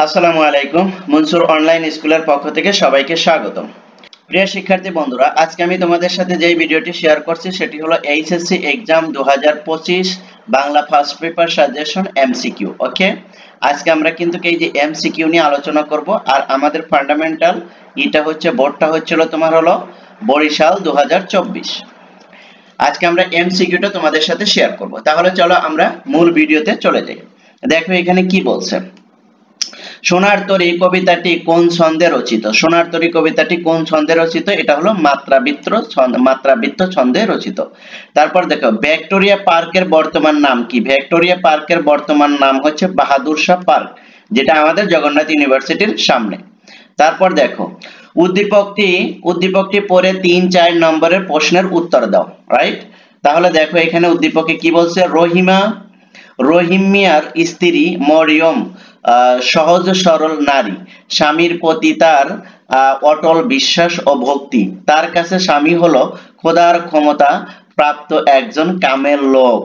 আসসালামু আলাইকুম। মনসুর অনলাইন স্কুলের পক্ষ থেকে সবাইকে স্বাগতম। প্রিয় শিক্ষার্থী বন্ধুরা, আজকে আমি তোমাদের সাথে যেই ভিডিওটি শেয়ার করছি সেটি হলো HSC exam 2025 Bangla first paper suggestion MCQ. Okay, আজকে আমরা কিন্তু এই যে এমসিকিউ নিয়ে আলোচনা করব। আর আমাদের ফান্ডামেন্টাল বোর্ডটা হচ্ছিল তোমার হলো বরিশাল 2024। আজকে আমরা এমসিকিউটা তোমাদের সাথে শেয়ার করব। তাহলে চলো আমরা মূল ভিডিওতে চলে যাই। দেখো এখানে কি বলছে। সোনার তরী কবিতাটি কোন ছন্দে রচিত? সোনার তরী কবিতাটি কোন ছন্দে রচিত? এটা হলো মাত্রাবৃত্ত ছন্দে রচিত। তারপর দেখো ভিক্টোরিয়া পার্কের বর্তমান নাম কি? ভিক্টোরিয়া পার্কের বর্তমান নাম হচ্ছে বাহাদুর শাহ পার্ক, যেটা আমাদের জগন্নাথ ইউনিভার্সিটির সামনে। তারপর দেখো উদ্দীপকটি পড়ে 3-4 নম্বরের প্রশ্নের উত্তর দাও। রাইট? তাহলে দেখো এখানে উদ্দীপকে কি বলছে। রহিম মিয়ার স্ত্রী মরিয়ম সহজ সরল নারী, স্বামীর প্রতি তার অটল বিশ্বাস ও ভক্তি। তার কাছে স্বামী হলো খোদার ক্ষমতা প্রাপ্ত একজন কামেল লোক।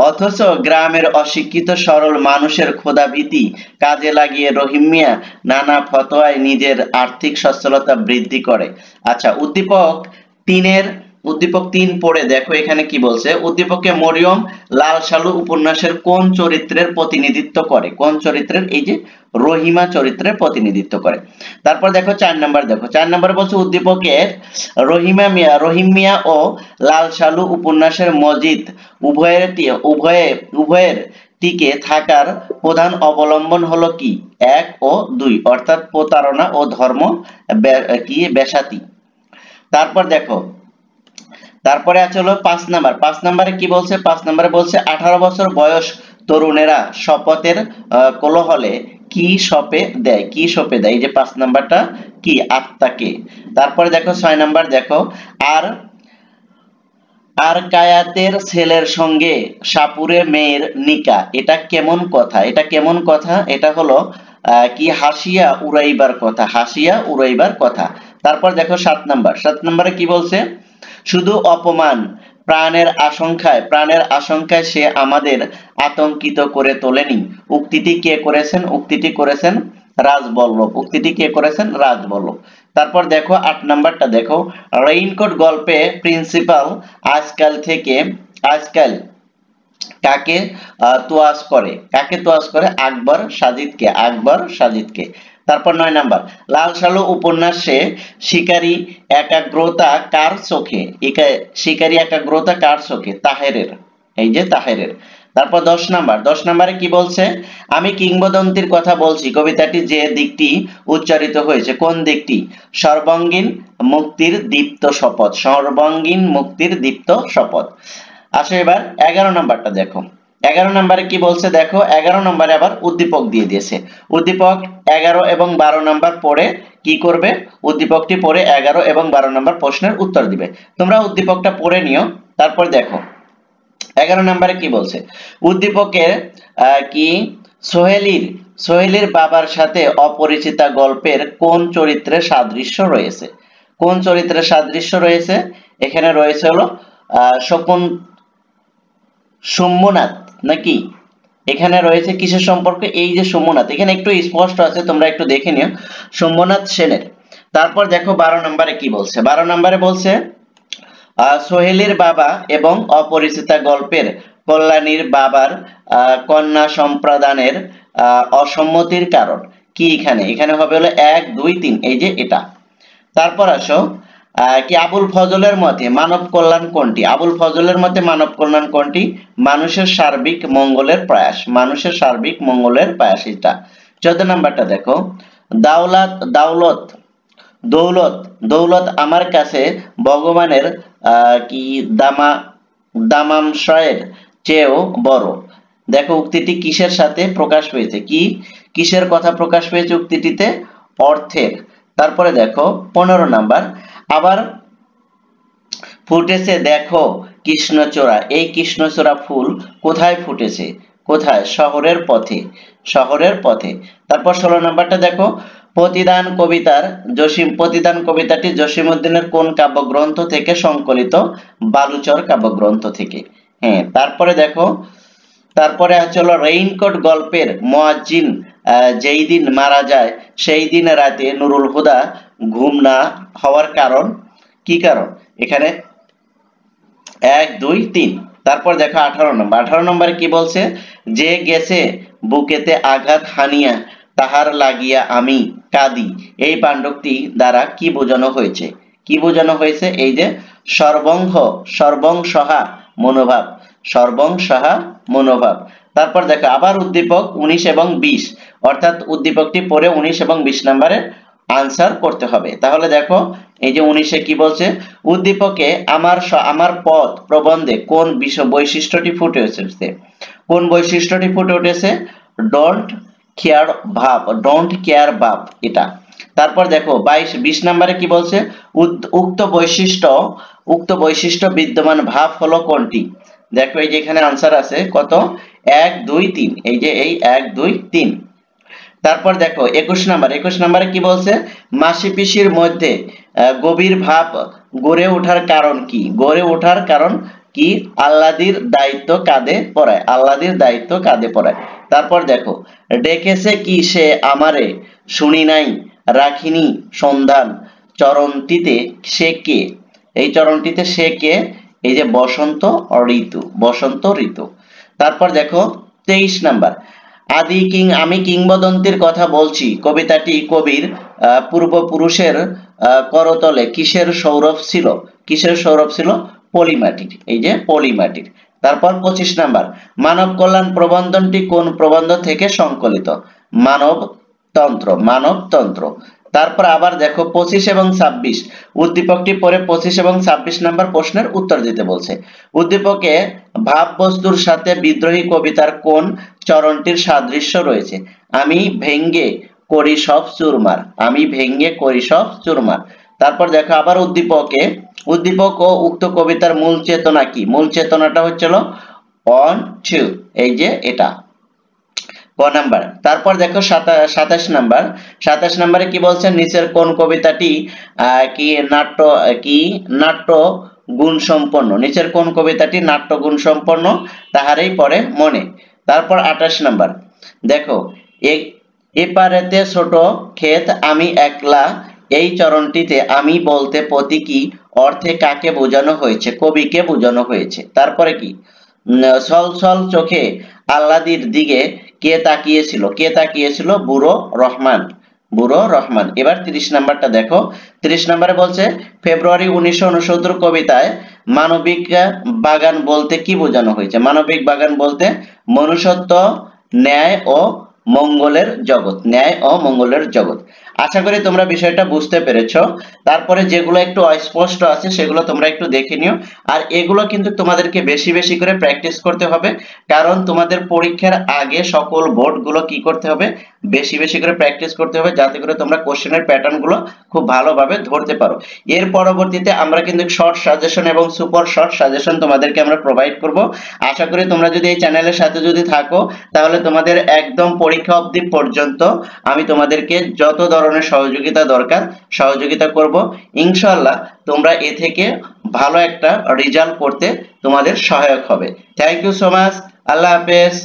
অথচ গ্রামের অশিক্ষিত সরল মানুষের ক্ষুধাভীতি কাজে লাগিয়ে রহিম মিয়া নানা ফতোয়ায় নিজের আর্থিক সচ্ছলতা বৃদ্ধি করে। আচ্ছা, উদ্দীপক 3 পড়ে দেখো এখানে কি বলছে। উদ্দীপকে মরিয়ম লাল সালু উপন্যাসের কোন চরিত্রের প্রতিনিধিত্ব করে? কোন চরিত্রের? এই যে রহিমা চরিত্রের প্রতিনিধিত্ব করে। তারপর দেখো 4 নাম্বার বলছে উদ্দীপকের রহিম মিয়া ও লাল সালু উপন্যাসের মজিদ উভয়ের টিকে থাকার প্রধান অবলম্বন হলো কি? 1 ও 2, অর্থাৎ প্রতারণা ও ধর্ম বেশাতি। তারপর দেখো, তারপরে আছে হলো 5 নাম্বারে কি বলছে? 5 নাম্বারে বলছে 18 বছর বয়স তরুণেরা শপথের কোলাহলে কি শপে দেয়? এই যে 5 নাম্বারটা কি? আত্মাকে। তারপরে দেখো 6 নাম্বার দেখো আর কায়াতের ছেলের সঙ্গে সাপুরে মেয়ের নিকা, এটা কেমন কথা? এটা হলো কি? হাসিয়া উড়াইবার কথা। তারপর দেখো 7 নাম্বারে কি বলছে? শুধু অপমান প্রাণের আশঙ্কায় সে আমাদের আতঙ্কিত করে তোলেনি। উক্তিটি কে করেছেন? রাজবল্লভ। তারপর দেখো 8 নাম্বারটা দেখো। রেইনকোট গল্পে প্রিন্সিপাল আজকাল কাকে তোয়াজ করে? আকবর সাজিদকে। তারপর 9 নাম্বার, লাল সালু উপন্যাসে শিকারী একাগ্রতা কার চোখে? তাহেরের। এই যে তাহেরের। তারপর 10 নাম্বারে কি বলছে? আমি কিংবদন্তির কথা বলছি কবিতাটি যে দিকটি উচ্চারিত হয়েছে, কোন দিকটি? সর্বাঙ্গীন মুক্তির দীপ্ত শপথ। আসো এবার 11 নাম্বারটা দেখো। 11 নাম্বারে কি বলছে দেখো। 11 নাম্বারে আবার উদ্দীপক দিয়ে দিয়েছে। উদ্দীপক 11 এবং 12 নাম্বার পড়ে কি করবে? উদ্দীপকটি পড়ে 11 এবং 12 নাম্বার প্রশ্নের উত্তর দিবে। তোমরা উদ্দীপকটা পড়ে নিও। তারপর দেখো 11 নাম্বারে কি বলছে। উদ্দীপকের কি সোহেলির বাবার সাথে অপরিচিতা গল্পের কোন চরিত্রের সাদৃশ্য রয়েছে? এখানে রয়েছে হলো শম্ভুনাথ নাকি? এখানে রয়েছে কিসের সম্পর্কে? এই যে শম্ভুনাথ, এখানে একটু স্পষ্ট আছে, তোমরা একটু দেখে নিও, শম্ভুনাথ সেনের। তারপর দেখো 12 নম্বরে কি বলছে। 12 নম্বরে বলছে সোহেলির বাবা এবং অপরিচিতা গল্পের কল্যাণীর বাবার কন্যা সম্প্রদানের অসম্মতির কারণ কি? এখানে হবে হলো 1, 2, 3, এই যে এটা। তারপর আসো কি আবুল ফজলের মতে মানব কল্যাণ কোনটি? মানুষের সার্বিক মঙ্গলের প্রয়াস। এটা 14 নাম্বারটা দেখো। দৌলত আমার কাছে ভগবানের কি দামাশয়ের চেয়েও বড়। দেখো উক্তিটি কিসের সাথে প্রকাশ পেয়েছে? কিসের কথা প্রকাশ পেয়েছে উক্তিটিতে? অর্থের। তারপরে দেখো 15 নাম্বার, আবার ফুটেছে দেখো কৃষ্ণচূড়া। এই কৃষ্ণচূড়া ফুল কোথায় ফুটেছে? শহরের পথে। তারপর 16 নাম্বারটা দেখো। প্রতিদান কবিতাটি জসীমউদ্দিনের কোন কাব্যগ্রন্থ থেকে সংকলিত? বালুচর কাব্যগ্রন্থ থেকে। হ্যাঁ, তারপরে দেখো, তারপরে হচ্ছে হলো রেইনকোট গল্পের মুয়াজ্জিন যেই দিন মারা যায় সেই দিন রাতে নুরুল হুদা ঘুম না হওয়ার কারণ কি কারণ? এখানে 1 2 3। তারপর দেখো 18 নম্বর। 18 নম্বরে কি বলছে? যে গেছে বুকেতে আঘাত হানিয়া তাহার লাগিয়া আমি কাঁদি। এই পাণ্ডবটি দ্বারা কি বোঝানো হয়েছে? কি বোঝানো হয়েছে? এই যে সর্বংসহা মনোভাব, সর্বংসহা মনোভাব। তারপর দেখো আবার উদ্দীপক 19 এবং 20, অর্থাৎ উদ্দীপকটি পড়ে 19 এবং 20 নম্বরে আনসার করতে হবে। তাহলে দেখো এই যে 19-এ কি বলছে? উদ্দীপকে আমার পথ প্রবন্ধে কোন বৈশিষ্ট্যটি ফুটে উঠেছে? কোন বৈশিষ্ট্যটি ফুটে উঠেছে? ডোন্ট কেয়ার ভাব, ডোন্ট কেয়ার ভাব এটা। তারপর দেখো 20 নম্বরে কি বলছে? উক্ত বৈশিষ্ট্য বিদ্যমান ভাব হলো কোনটি? দেখো এই যে এখানে আনসার আছে কত? 1 2 3। এই যে এই 1 2 3। তারপর দেখো 21 নম্বরে কি বলছে? মাসি পিসির মধ্যে গভীর ভাব গড়ে ওঠার কারণ কি? গড়ে ওঠার কারণ কি? আল্লাদির দায়িত্ব কাঁধে পড়ায়, আল্লাদির দায়িত্ব কাঁধে পড়ায়। তারপর দেখো ডেকেছে কি সে আমারে, শুনি নাই রাখিনি সন্ধান, চরণটিতে সে কে? এই চরণটিতে সে কে? এই যে বসন্ত ঋতু, বসন্ত ঋতু। তারপর দেখো 23 নম্বর। আমি কিংবদন্তির কথা বলছি। কবিতাটি কবির পূর্বপুরুষের করতলে কিসের সৌরভ ছিল? কিসের সৌরভ ছিল? পলিমাটির। এই যে পলিমাটির। তারপর 25 নাম্বার। মানব কল্যাণ প্রবন্ধটি কোন প্রবন্ধ থেকে সংকলিত? মানবতন্ত্র, মানবতন্ত্র। তারপর আবার দেখো 25 এবং 26, উদ্দীপকটি পরে 25 এবং 26 নাম্বার প্রশ্নের উত্তর দিতে বলছে। উদ্দীপকে ভাববস্তুর সাথে বিদ্রোহী কবিতার কোন চরণটির সাদৃশ্য রয়েছে? আমি ভেঙ্গে করি সব চুরমার, আমি ভেঙ্গে করি সব চুরমার। তারপর দেখো আবার উদ্দীপক ও উক্ত কবিতার মূল চেতনা কি? মূল চেতনাটা হচ্ছিল অন টু, এই যে এটা ক নাম্বার। তারপর দেখো 27 নাম্বার। 27 নম্বরে কি বলছে? নিচের কোন কবিতাটি নাট্য গুণ সম্পন্ন? নিচের কোন কবিতাটি নাট্য গুণ সম্পন্ন? তাহারই পরে মনে। তারপর 28 নাম্বার দেখো এপারেতে ছোট ক্ষেত আমি একলা, এই চরণটিতে আমি বলতে প্রতীকী অর্থে কাকে বোঝানো হয়েছে? কবিকে বোঝানো হয়েছে। তারপরে কি? ছলছল চোখে আল্লাদির দিকে কে তাকিয়েছিল? কে তাকিয়েছিল? বুড়ো রহমান, বুড়ো রহমান। এবার 30 নাম্বারটা দেখো। 30 নম্বরে বলছে ফেব্রুয়ারি 1969 কবিতায় মানবিক বাগান বলতে কি বোঝানো হয়েছে? মানবিক বাগান বলতে মনুষ্যত্ব, ন্যায় ও মঙ্গলের জগৎ, ন্যায় ও মঙ্গলের জগৎ। আশা করি তোমরা বিষয়টা বুঝতে পেরেছো। তারপরে যেগুলো একটু অস্পষ্ট আছে সেগুলো তোমরা একটু দেখে নিও। আর এগুলো কিন্তু তোমাদেরকে বেশি বেশি করে প্র্যাকটিস করতে হবে, কারণ তোমাদের পরীক্ষার আগে সকল বোর্ডগুলো কি করতে হবে? বেশি বেশি করে প্র্যাকটিস করতে হবে, যাতে করে তোমরা কোশ্চেনের প্যাটার্নগুলো খুব ভালোভাবে ধরতে পারো। এর পরবর্তীতে আমরা কিন্তু শর্ট সাজেশন এবং সুপার শর্ট সাজেশন তোমাদেরকে আমরা প্রোভাইড করব। আশা করি তোমরা যদি এই চ্যানেলের সাথে যদি থাকো, তাহলে তোমাদের একদম পরীক্ষা অবধি পর্যন্ত আমি তোমাদেরকে যত ধরনের সহযোগিতা দরকার সহযোগিতা করব। ইনশাআল্লাহ তোমরা এ থেকে ভালো একটা রেজাল্ট করতে তোমাদের সহায়ক হবে। Thank you so much. আল্লাহ হাফেজ।